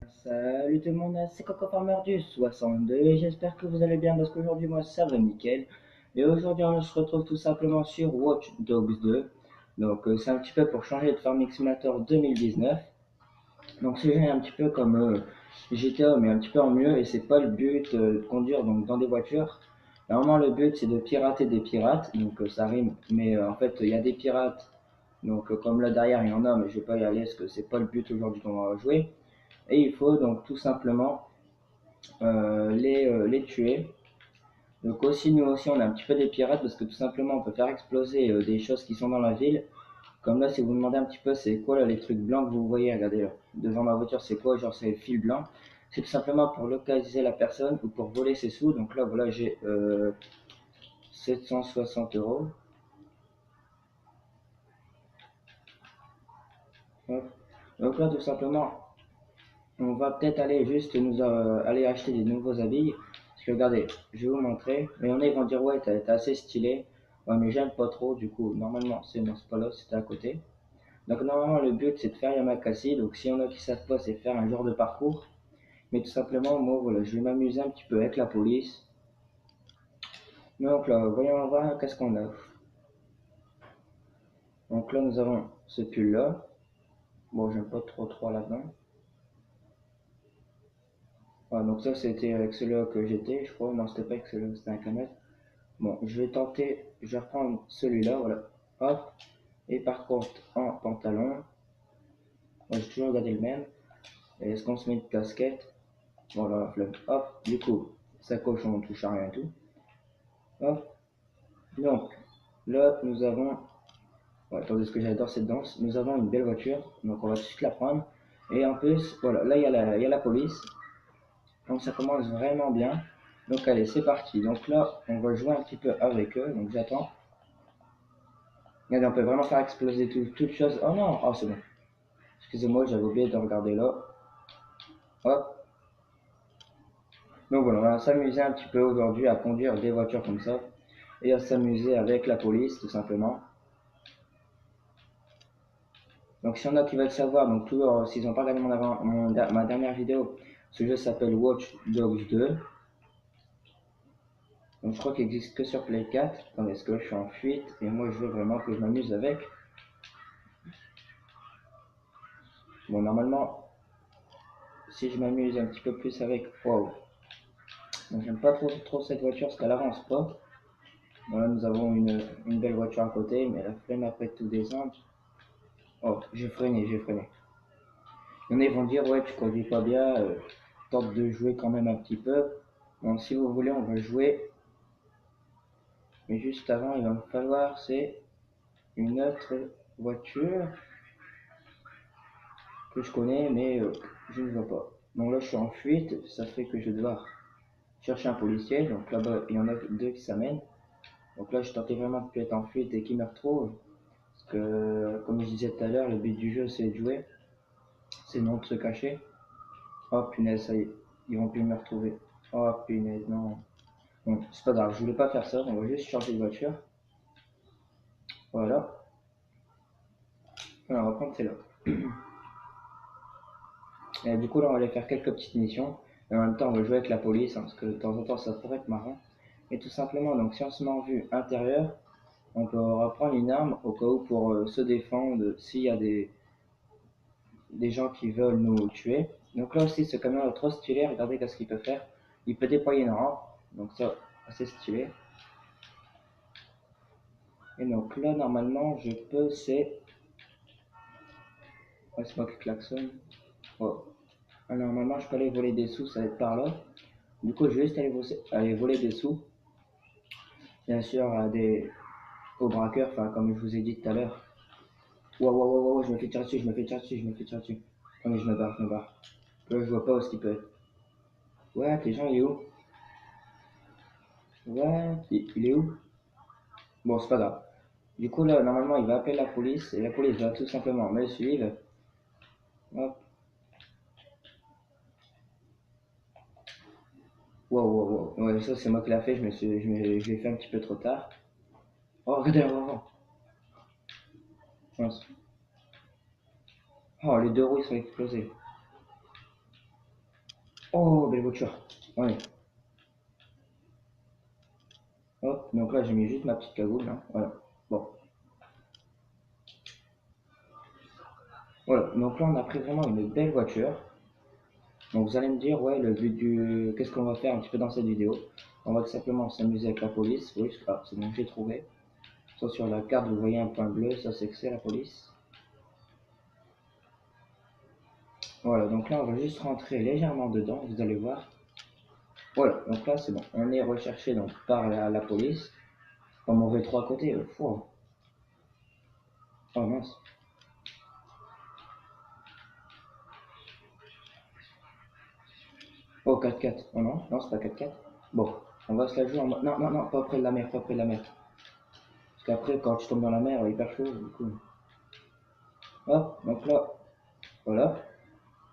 Salut tout le monde, c'est Coco Farmer du 62 et j'espère que vous allez bien parce qu'aujourd'hui moi ça va nickel. Et aujourd'hui on se retrouve tout simplement sur Watch Dogs 2. Donc c'est un petit peu pour changer de Farming Simulator 2019. Donc c'est un petit peu comme GTA mais un petit peu en mieux et c'est pas le but de conduire donc, dans des voitures. Normalement le but c'est de pirater des pirates, donc ça rime, mais en fait il y a des pirates. Donc comme là derrière il y en a mais je vais pas y aller parce que c'est pas le but aujourd'hui qu'on va jouer. Et il faut donc tout simplement les tuer. Donc aussi nous aussi on a un petit peu des pirates parce que tout simplement on peut faire exploser des choses qui sont dans la ville. Comme là si vous me demandez un petit peu c'est quoi là, les trucs blancs que vous voyez, regardez là, devant ma voiture c'est quoi, genre c'est le fil blanc. C'est tout simplement pour localiser la personne ou pour voler ses sous. Donc là voilà j'ai 760 euros. Hop. Donc là tout simplement on va peut-être aller juste nous aller acheter des nouveaux habits. Parce que regardez, je vais vous montrer. Mais il y en a, ils vont dire ouais, t'es assez stylé. Ouais, mais j'aime pas trop. Du coup, normalement, c'est pas là, c'était à côté. Donc normalement, le but c'est de faire Yamakasi. Donc si y en a qui savent pas, c'est faire un genre de parcours. Mais tout simplement, moi voilà, je vais m'amuser un petit peu avec la police. Donc là, voyons voir qu'est-ce qu'on a. Donc là, nous avons ce pull là. Bon, j'aime pas trop là-dedans. Voilà, donc ça c'était avec celui-là que j'étais, je crois. Non, c'était pas avec celui-là, c'était un canette. Bon, je vais tenter, je vais reprendre celui-là, voilà. Hop. Et par contre, en pantalon, moi j'ai toujours gardé le même. Et est-ce qu'on se met une casquette? Voilà, flemme. Hop, du coup, ça coche, on touche à rien et tout. Hop. Donc, là, nous avons, ouais, attendez, ce que j'adore cette danse, nous avons une belle voiture, donc on va tout de suite la prendre. Et en plus, voilà, là, il y a la police. Donc ça commence vraiment bien. Donc allez, c'est parti. Donc là, on va jouer un petit peu avec eux. Donc j'attends. Regardez, on peut vraiment faire exploser toute chose. Oh non, oh c'est bon. Excusez-moi, j'avais oublié de regarder là. Hop. Donc voilà, on va s'amuser un petit peu aujourd'hui à conduire des voitures comme ça. Et à s'amuser avec la police, tout simplement. Donc s'il y en a qui veulent savoir, donc toujours, s'ils n'ont pas regardé ma dernière vidéo, ce jeu s'appelle Watch Dogs 2. Donc je crois qu'il existe que sur Play 4. Attendez, est-ce que je suis en fuite? Et moi je veux vraiment que je m'amuse avec. Bon, normalement, si je m'amuse un petit peu plus avec... Wow. Donc j'aime pas trop cette voiture parce qu'elle avance pas. Voilà, nous avons une belle voiture à côté, mais la flemme après de tout descendre. Oh, j'ai freiné, j'ai freiné. Il y en a, ils vont dire, ouais, tu conduis pas bien, tente de jouer quand même un petit peu. Donc si vous voulez, on va jouer. Mais juste avant, il va me falloir, c'est une autre voiture que je connais, mais je ne vois pas. Donc là, je suis en fuite, ça fait que je vais devoir chercher un policier. Donc là-bas, il y en a deux qui s'amènent. Donc là, je tentais vraiment de plus être en fuite et qu'ils me retrouvent. Parce que, comme je disais tout à l'heure, le but du jeu, c'est de jouer. C'est non de se cacher. Oh punaise, ça y est, ils vont plus me retrouver. Oh punaise, non. Bon, c'est pas grave, je voulais pas faire ça, on va juste changer de voiture. Voilà. Alors, on va prendre celle-là. Et du coup, là, on va aller faire quelques petites missions. Et en même temps, on va jouer avec la police, hein, parce que de temps en temps, ça pourrait être marrant. Et tout simplement, donc si on se met en vue intérieure, on peut reprendre une arme au cas où pour se défendre s'il y a des gens qui veulent nous tuer. Donc là aussi, ce camion est trop stylé, regardez qu'est-ce qu'il peut faire. Il peut déployer une rampe, donc ça, assez stylé. Et donc là, normalement, je peux, c'est... Ouais, c'est moi qui klaxonne. Oh. Alors, normalement, je peux aller voler des sous, ça va être par là. Du coup, je vais juste aller voler des sous. Bien sûr, aux braqueurs, enfin, comme je vous ai dit tout à l'heure. Wow, je me fais tirer dessus, je me fais tirer dessus, je me fais tirer dessus. Non, mais je me barre, je me barre. Là, je vois pas où ce qu'il peut être. Ouais, les gens, il est où? Ouais, il est où? Bon, c'est pas grave. Du coup, là, normalement, il va appeler la police et la police va tout simplement me suivre. Hop. Wow. Ouais, ça, c'est moi qui l'a fait, je l'ai fait un petit peu trop tard. Oh, regardez avant. Mince. Oh, les deux roues, ils sont explosés. belle voiture. Ouais. Hop, donc là j'ai mis juste ma petite cagoule, hein. Voilà. Bon. Voilà, donc là on a pris vraiment une belle voiture. Donc vous allez me dire, ouais, le but du... Qu'est-ce qu'on va faire un petit peu dans cette vidéo? On va tout simplement s'amuser avec la police. Oui, c'est bon, j'ai trouvé. Ça sur la carte, vous voyez un point bleu, ça c'est que c'est la police. Voilà, donc là on va juste rentrer légèrement dedans, vous allez voir. Voilà, donc là c'est bon, on est recherché donc par la police. Comme on veut trois côtés, oh mince. Oh 4x4, oh non, non c'est pas 4x4. Bon, on va se la jouer en mode... Non, non, non, pas près de la mer, pas près de la mer. Parce qu'après quand tu tombes dans la mer, il est hyper chaud, du coup. Hop, donc là, voilà.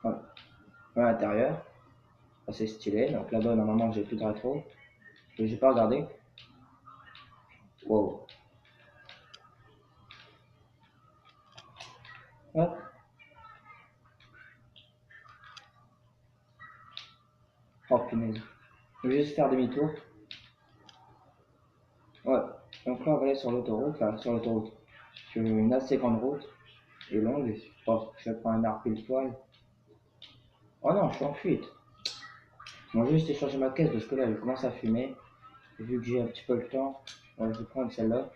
Voilà. À l'intérieur, assez stylé. Donc là-bas, normalement, j'ai plus de rétro. J'ai pas regardé. Wow. Hop. Oh punaise. Je vais juste faire demi-tour. Ouais. Donc là, on va aller sur l'autoroute. Enfin, sur l'autoroute. Sur une assez grande route. Et longue. Oh, je prends un arbre pile poil. Oh non, je suis en fuite. Bon, je vais juste échanger ma caisse parce que là, elle commence à fumer. Et vu que j'ai un petit peu le temps, je vais prendre celle-là.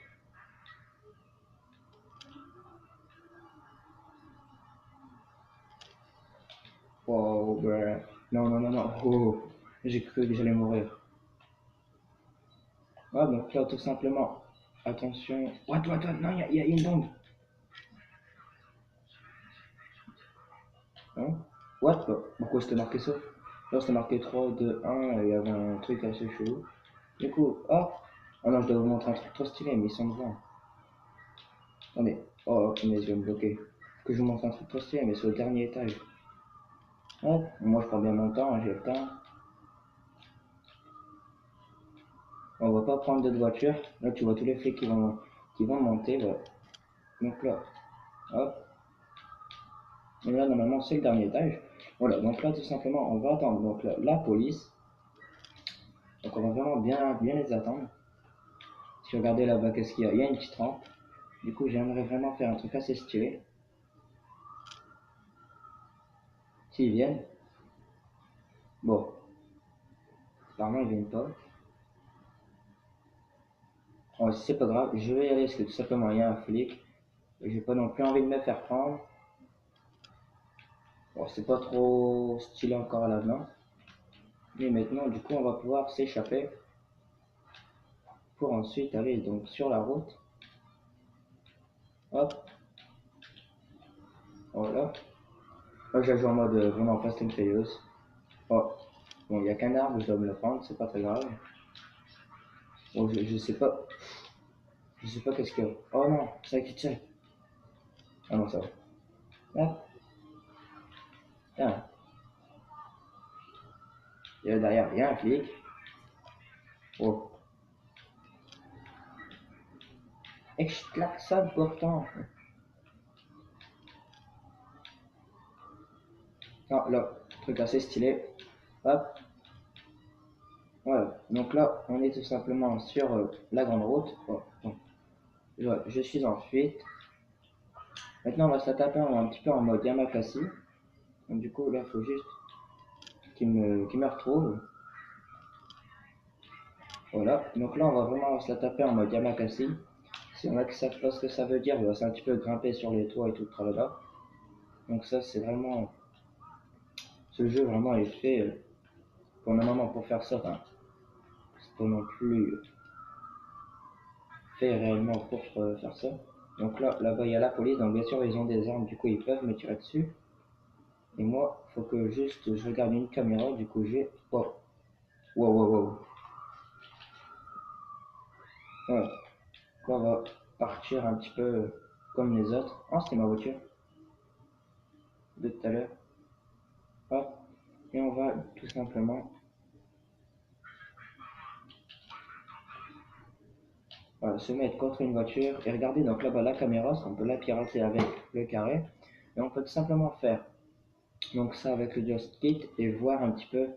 Wow, bah. Non, non, non, non. Oh, j'ai cru que j'allais mourir. Ah, donc là, tout simplement. Attention. What, non, il y a une bombe. Hein? What? Pourquoi c'était marqué ça? Là, c'était marqué 3, 2, 1, et il y avait un truc assez chelou. Du coup, oh! Oh non, je dois vous montrer un truc trop stylé, mais ils sont devant. Attendez. Oh, mais je vais me bloquer. Que je vous montre un truc trop stylé, mais c'est au dernier étage. Hop, moi je prends bien mon temps, j'ai le temps. On va pas prendre d'autres voitures. Là, tu vois tous les flics qui vont monter, voilà. Donc là, hop. Et là, normalement, c'est le dernier étage. Voilà, donc là, tout simplement, on va attendre donc, là, la police. Donc, on va vraiment bien les attendre. Si vous regardez là-bas, qu'est-ce qu'il y a? Il y a une petite rampe. Du coup, j'aimerais vraiment faire un truc assez stylé. S'ils viennent. Bon, apparemment, ils viennent pas. Bon, si c'est pas grave, je vais y aller parce que tout simplement, il y a un flic. Et j'ai pas non plus envie de me faire prendre. Bon, c'est pas trop stylé encore à l'avenant. Mais maintenant, du coup, on va pouvoir s'échapper pour ensuite aller donc sur la route. Hop, voilà. Là, je joue en mode vraiment Fast and Furious. Oh, bon, il n'y a qu'un arbre, je dois me le prendre, c'est pas très grave. Bon, je sais pas. Je sais pas qu'est-ce qu'il y a. Oh non, c'est qui tire. Ah non, ça va. Hop, tiens. Et là, derrière, il y a un flic. Oh. Et que je klaxonne pourtant. Ah, là, truc assez stylé. Hop, voilà. Donc là, on est tout simplement sur la grande route. Oh, bon. Je suis en fuite. Maintenant, on va se la taper un petit peu en mode Yamakasi. Donc, du coup, là, il faut juste qu'il me retrouve. Voilà. Donc là, on va vraiment se la taper en mode Yamakasi. Si on a qui savent pas ce que ça veut dire, c'est un petit peu grimper sur les toits et tout le tralala. Donc ça, c'est vraiment... Ce jeu, vraiment, est fait pour un moment pour faire ça. Enfin, c'est pas non plus fait réellement pour faire ça. Donc là-bas, il y a la police. Donc bien sûr, ils ont des armes. Du coup, ils peuvent me tirer dessus. Et moi, il faut que juste je regarde une caméra. Du coup, j'ai... Oh. Wow, wow, wow. Ouais. Là, on va partir un petit peu comme les autres. Oh, c'était ma voiture de tout à l'heure. Hop. Et on va tout simplement se mettre contre une voiture. Et regardez, donc là-bas, la caméra, on peut la pirater avec le carré. Et on peut tout simplement faire donc ça avec le joystick et voir un petit peu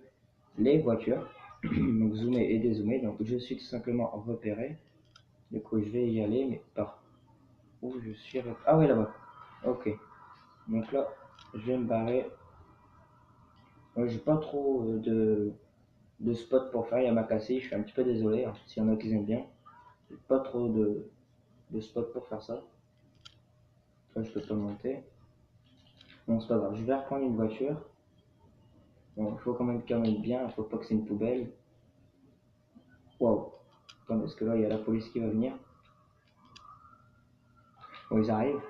les voitures. Donc zoomer et dézoomer. Donc je suis tout simplement repéré. Du coup je vais y aller, mais par où je suis ah oui, là-bas. Ok. Donc là, je vais me barrer. J'ai pas trop de spots pour faire. Il y a ma cassée. Je suis un petit peu désolé, hein, s'il y en a qui aiment bien. J'ai pas trop de spots pour faire ça. Là je peux pas monter. Bon, c'est pas grave. Je vais reprendre une voiture. Bon, il faut quand même bien. Il faut pas que c'est une poubelle. Waouh. Attends, parce que là, il y a la police qui va venir. Bon, ils arrivent.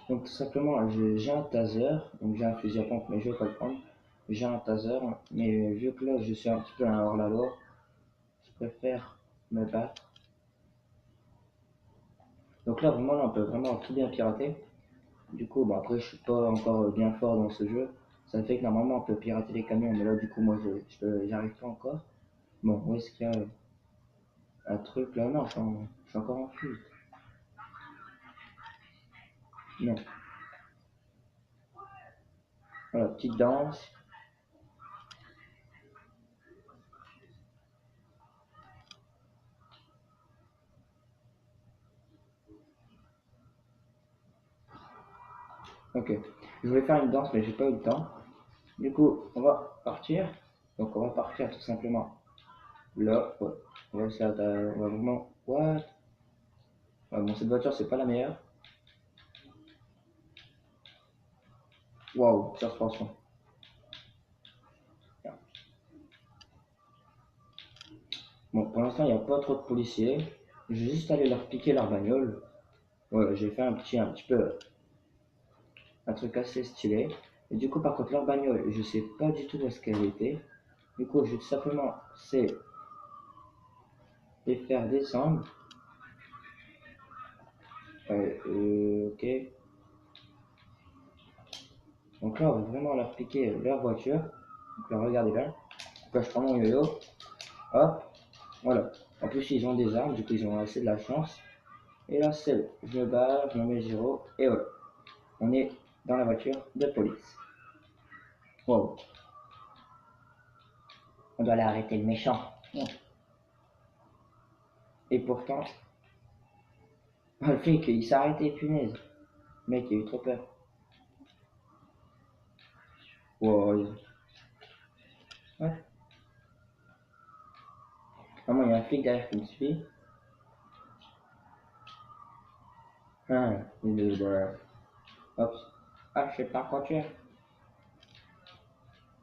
Donc, tout simplement, j'ai un taser. Donc, j'ai un fusil à pompe, mais je vais pas le prendre. J'ai un taser. Mais vu que là, je suis un petit peu un hors-la-loi, je préfère me battre. Donc là, vraiment, là, on peut vraiment tout bien pirater. Du coup, bon, après, je suis pas encore bien fort dans ce jeu. Ça fait que normalement, on peut pirater les camions. Mais là, du coup, moi, j'arrive pas encore. Bon, où est-ce qu'il y a un truc là? Non, je suis encore en fuite. Non. Voilà, petite danse. Ok. Je voulais faire une danse, mais j'ai pas eu le temps. Du coup, on va partir. Donc, on va partir tout simplement là. Ouais. On va vraiment. What? Ouais, bon, cette voiture, c'est pas la meilleure. Waouh, suspension. Bon, pour l'instant, il n'y a pas trop de policiers. Je vais juste aller leur piquer leur bagnole. Voilà, j'ai fait un petit peu, un truc assez stylé. Et du coup, par contre, leur bagnole, je sais pas du tout où est-ce qu'elle était. Du coup, je vais tout simplement, c'est les faire descendre. Ok. Donc là, on va vraiment leur piquer leur voiture. Donc là, regardez bien. Donc là, je prends mon yo-yo. Hop, voilà. En plus, ils ont des armes, du coup, ils ont assez de la chance. Et là, c'est bon. Je me barre, je me mets 0. Et voilà. On est dans la voiture de police. Wow. On doit aller arrêter le méchant. Et pourtant, le flic, il s'est arrêté, punaise. Le mec, il a eu trop peur. Wow. Ouais. Ah, moi, il y a un flic derrière qui me suit. Ah, hop. Ah, je sais pas conduire.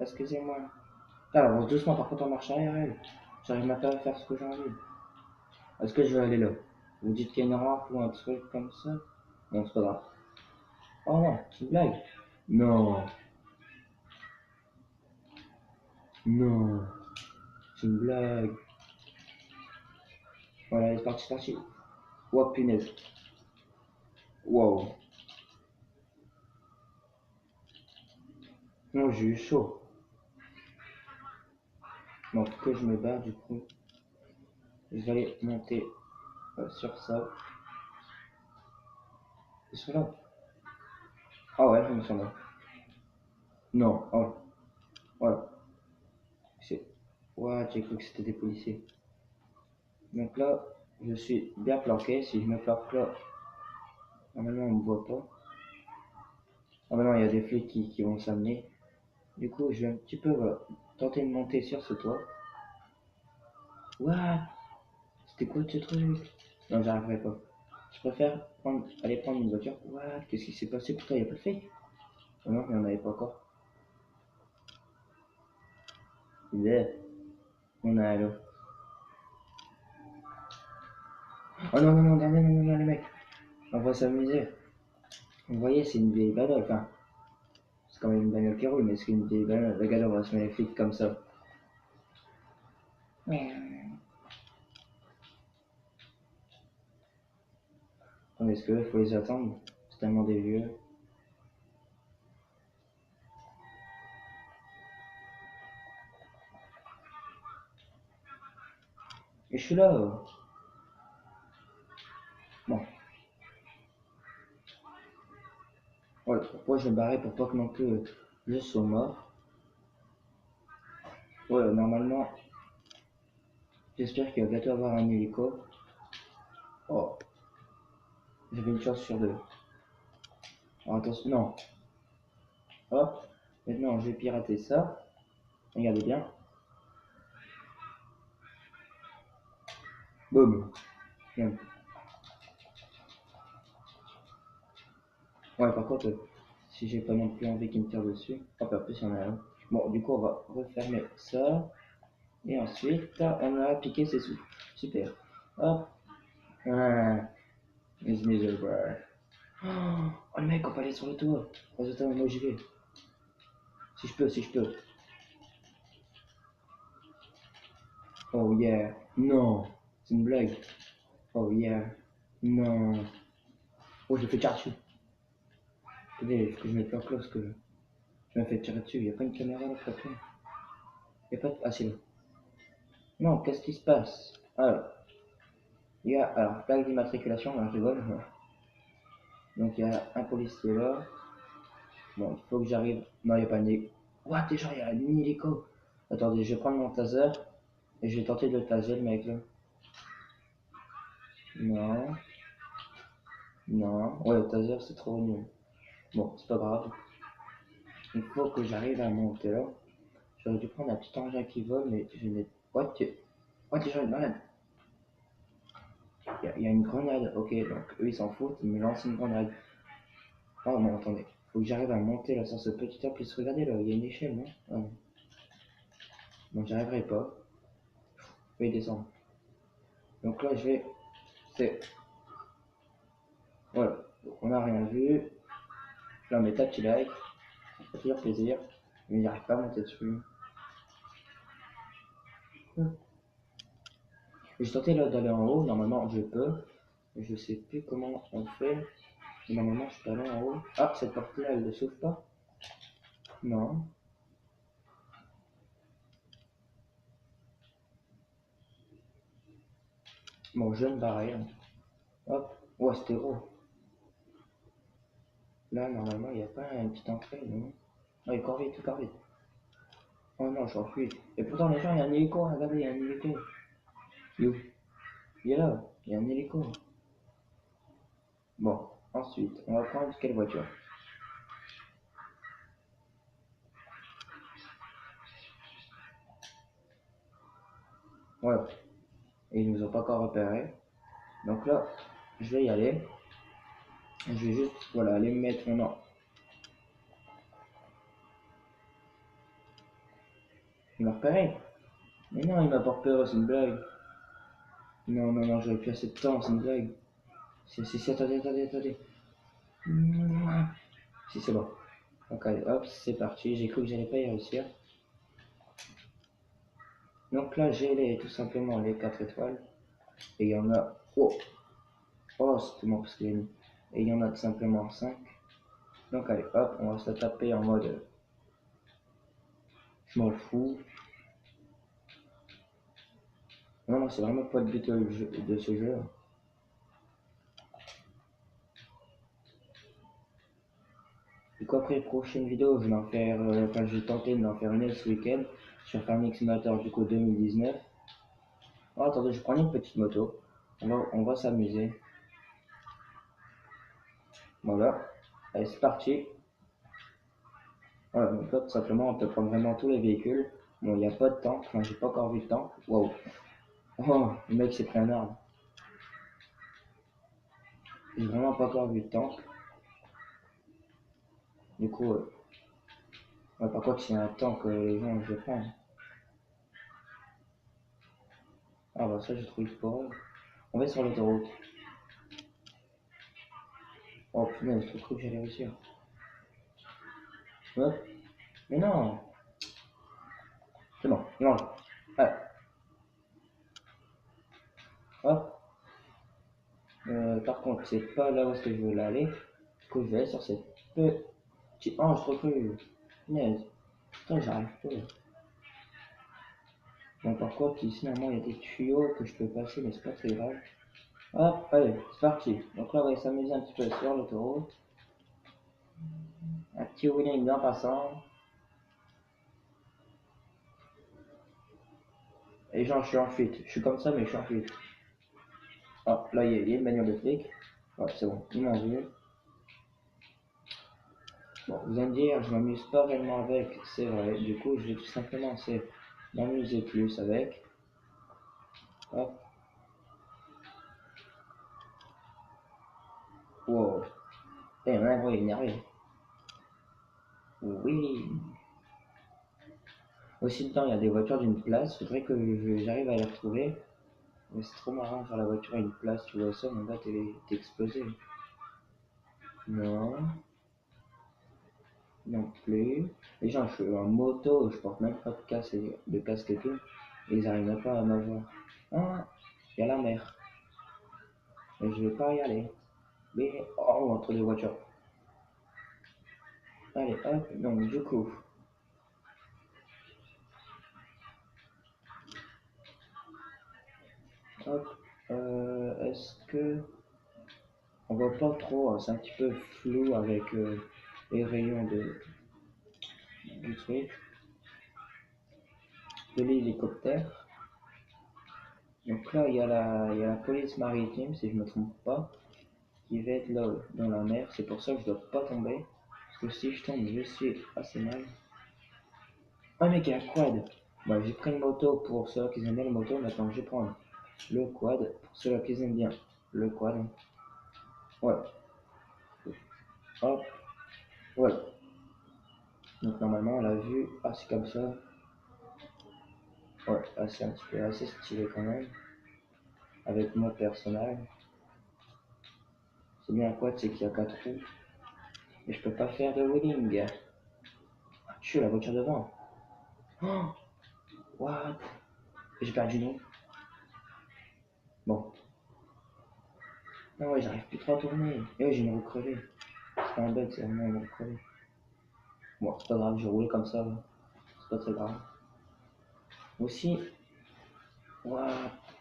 Excusez-moi. Ah, avance doucement, par contre, on marche arrière. J'arrive même pas à faire ce que j'ai envie. Est-ce que je vais aller là? Vous dites qu'il y a une rampe ou un truc comme ça? Non, c'est pas grave. Oh non, c'est une blague. Non, non, c'est une blague. Voilà, c'est parti, c'est parti. Oh punaise. Wow. Non, j'ai eu chaud. Bon, que je me bats, du coup, je vais aller monter sur ça. Ils sont là. Ah ouais, ils sont là. Non, oh, voilà. C'est. Ouais, j'ai cru que c'était des policiers. Donc là, je suis bien planqué. Si je me planque là, normalement on ne me voit pas. Ah maintenant il y a des flics qui vont s'amener. Du coup, je vais un petit peu voilà, tenter de monter sur ce toit. What? C'était quoi ce truc? Non, j'arriverai pas. Je préfère aller prendre une voiture. What? Qu'est-ce qui s'est passé? Pourquoi il n'y a pas de flics? Oh non, il n'y en avait pas encore. Yeah. On a là. Oh non, non, non, non, non, non, non, les mecs. On va s'amuser. Vous voyez, c'est une vieille bagnole. Enfin, c'est quand même une bagnole qui roule, mais c'est une vieille bagnole. Regarde, on va se mettre les flics comme ça. Attendez, est-ce qu'il faut les attendre? C'est tellement des vieux. Et je suis là. Bon, voilà. Pourquoi je vais me barrer pour pas que non plus je sois mort. Ouais, normalement, j'espère qu'il va bientôt avoir un hélico. Oh, j'avais une chance sur deux. Alors, attention, non. Hop, maintenant je vais pirater ça. Regardez bien. Boum. Bien. Ouais, par contre, si j'ai pas non plus envie qu'il me tire dessus. Hop, en plus, il y en a un. Bon, du coup, on va refermer ça. Et ensuite, on a piqué ses sous. Super. Hop. Ah, it's miserable. Oh, le mec, on peut aller sur le toit. Oh, attends, moi j'y vais. Si je peux, si je peux. Oh yeah. Non. C'est une blague. Oh yeah. Non. Oh, j'ai fait tirer dessus. Attendez, il faut que je mette plus en close que je me fais tirer dessus. Il n'y a pas une caméra là, après. Il n'y a pas de... Ah, c'est là. Non, qu'est-ce qui se passe? Alors, il y a... Alors, plaque d'immatriculation, là, je rigole. Donc, il y a un policier là. Bon, il faut que j'arrive... Non, il n'y a pas une hélico. What, déjà, il y a une hélico. Attendez, je vais prendre mon taser. Et je vais tenter de le taser, le mec, là. Non. Non. Ouais, le taser, c'est trop nul. Bon, c'est pas grave. Il faut que j'arrive à monter là. J'aurais dû prendre un petit engin qui vole, mais je n'ai... What, What, déjà, une malade. Il y a une grenade. Ok, donc eux, ils s'en foutent. Ils me lancent une grenade. Oh, non, attendez. Faut que j'arrive à monter là sur ce petit top. Plus regardez là, il y a une échelle, non? Ah, non. Donc, j'arriverai pas. Je vais descendre. Donc là, je vais... C'est... Voilà. Donc, on n'a rien vu. Là, on met ta petit like. Ça fait toujours plaisir. Mais il n'arrive pas à monter dessus. J'ai tenté là d'aller en haut. Normalement, je peux. Je sais plus comment on fait. Mais normalement, je peux aller en haut. Ah, cette porte-là, elle ne s'ouvre pas? Non. Bon, je vais me barrer. Hop. Ouais, c'était gros. Là, normalement, il n'y a pas une petite entrée, non? Non, il court vite, il court vite. Oh non, je s'enfuis. Et pourtant, les gens, il y a un hélico, regardez, il y a un hélico. You. Il est là, il y a un hélico. Bon, ensuite, on va prendre quelle voiture? Ouais, et ils nous ont pas encore repéré. Donc là, je vais y aller. Je vais juste, voilà, aller me mettre non. Il m'a repéré? Mais non, il m'a pas repéré, c'est une blague. Non, non, non, j'avais plus assez de temps, c'est une blague. Si, attendez, attendez, attendez. Si, c'est bon. Donc allez, hop, c'est parti. J'ai cru que j'allais pas y réussir. Donc là, j'ai tout simplement les 4 étoiles. Et il y en a... Oh, oh c'était moi parce qu'il a mis. Et il y en a tout simplement 5. Donc allez, hop, on va se taper en mode... Je m'en fous. Non, non, c'est vraiment pas le but de ce jeu. Du coup, après, prochaine vidéo, je vais en faire... Enfin, je vais tenter d'en faire une ce week-end. Sur Farming Simulator du coup 2019. Oh, attendez, je prends une petite moto. On va s'amuser. Voilà. Allez, c'est parti. Voilà, donc là, tout simplement, on peut prendre vraiment tous les véhicules. Bon, il n'y a pas de tank. Enfin, j'ai pas encore vu de tank. Wow. Oh, le mec s'est pris un arbre. J'ai vraiment pas encore vu de tank. Du coup, ouais, par contre, s'il y a un tank, les gens, je vais prendre. Ah bah ça, j'ai trouvé pour eux. On va sur l'autoroute. Oh punaise, j'ai trop cru que j'allais réussir. Hop. Mais non. C'est bon, non. Allez, hop. Par contre, c'est pas là où est-ce que je veux aller. Du coup, je vais aller sur cette petite... Oh, je trop cru. Punaise. Putain, j'arrive pas. Bon, par contre, ici, normalement, il y a des tuyaux que je peux passer, mais c'est pas très grave. Hop, allez, c'est parti. Donc là, on va s'amuser un petit peu sur l'autoroute. Un petit wheeling bien passant. Et genre, je suis en fuite. Je suis comme ça, mais je suis en fuite. Oh, là, il y a une bagnole de flic. Ouais, c'est bon, ils m'ont vu. Bon, vous allez me dire, je m'amuse pas réellement avec, c'est vrai. Du coup, je vais tout simplement essayer m'amuser plus avec. Hop. Wow. Eh, on a un gros énervé. Oui. Aussi, dedans, il y a des voitures d'une place. Faudrait que j'arrive à les retrouver. Mais c'est trop marrant de faire la voiture à une place. Tu vois ça, mon gars, t'es explosé. Non. Non plus. Les gens, je suis en moto, je porte même pas de casque et tout. Et ils arrivent même pas à m'avoir. Ah, il y a la mer. Mais je vais pas y aller. Mais, oh, entre les voitures. Allez, hop, donc du coup. Hop, est-ce que. On voit pas trop, hein, c'est un petit peu flou avec les rayons du truc. De l'hélicoptère. Donc là, il y a la police maritime, si je me trompe pas, qui va être là dans la mer. C'est pour ça que je dois pas tomber. Parce que si je tombe, je suis assez mal. Ah mec, il y a un quad. Bah, j'ai pris une moto pour ceux qui aiment bien les motos. Maintenant, je vais prendre le quad pour ceux qui aiment bien le quad. Ouais. Hop. Voilà. Donc normalement, on l'a vu. Ah, c'est comme ça. Ouais, là, c'est un petit peu assez stylé quand même. Avec mon personnage. C'est bien un quad, c'est qu'il y a 4 roues. Mais je peux pas faire de wheeling. Je suis la voiture devant. Oh, what? J'ai perdu non. Bon. Non, ouais, j'arrive plus trop à tourner. Et ouais, j'ai une roue crevée. C'est pas un bug, c'est vraiment une roue crevée. Bon, c'est pas grave, j'ai roulé comme ça. C'est pas très grave. Aussi, what?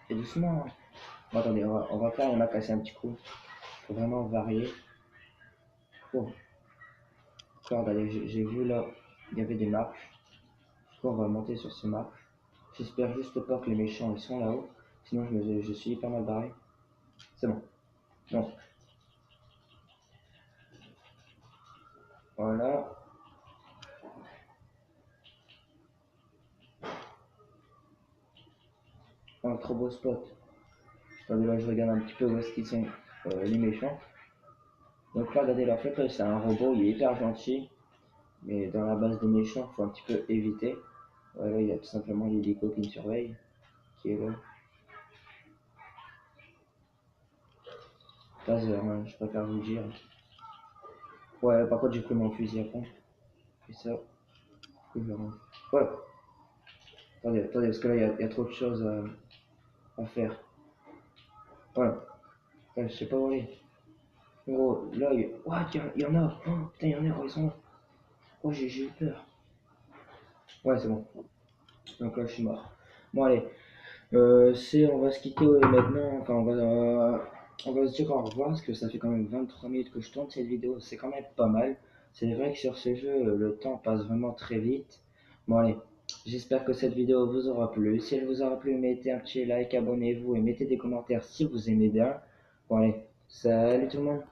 Et doucement. Bon, attendez, on va faire, on a cassé un petit coup. Faut vraiment varier. Oh, regarde, allez, j'ai vu là, il y avait des marches. Du coup, on va monter sur ces marches. J'espère juste pas que les méchants ils sont là-haut. Sinon, je suis pas mal barré. C'est bon. Donc, voilà. Un trop beau spot. Attendez, là, je regarde un petit peu où est-ce qu'ils sont les méchants. Donc là, regardez, la fait, c'est un robot, il est hyper gentil. Mais dans la base des méchants, il faut un petit peu éviter. Voilà, il y a tout simplement l'hélico qui me surveille, qui est là. Taser, hein, je préfère vous dire. Ouais, par contre, j'ai pris mon fusil à pompe. Et ça, je le rends. Voilà. Attendez, parce que là, il y a trop de choses à faire. Voilà. Ouais, je sais pas où aller. Gros, là, what, il y en a. Oh, putain, il y en a, gros, ils sont là. Oh, j'ai eu peur. Ouais, c'est bon. Donc là, je suis mort. Bon, allez. On va se quitter maintenant. Enfin, on va se dire au revoir parce que ça fait quand même 23 minutes que je tourne cette vidéo. C'est quand même pas mal. C'est vrai que sur ce jeu, le temps passe vraiment très vite. Bon, allez. J'espère que cette vidéo vous aura plu. Si elle vous aura plu, mettez un petit like, abonnez-vous et mettez des commentaires si vous aimez bien. Bon, allez. Salut tout le monde.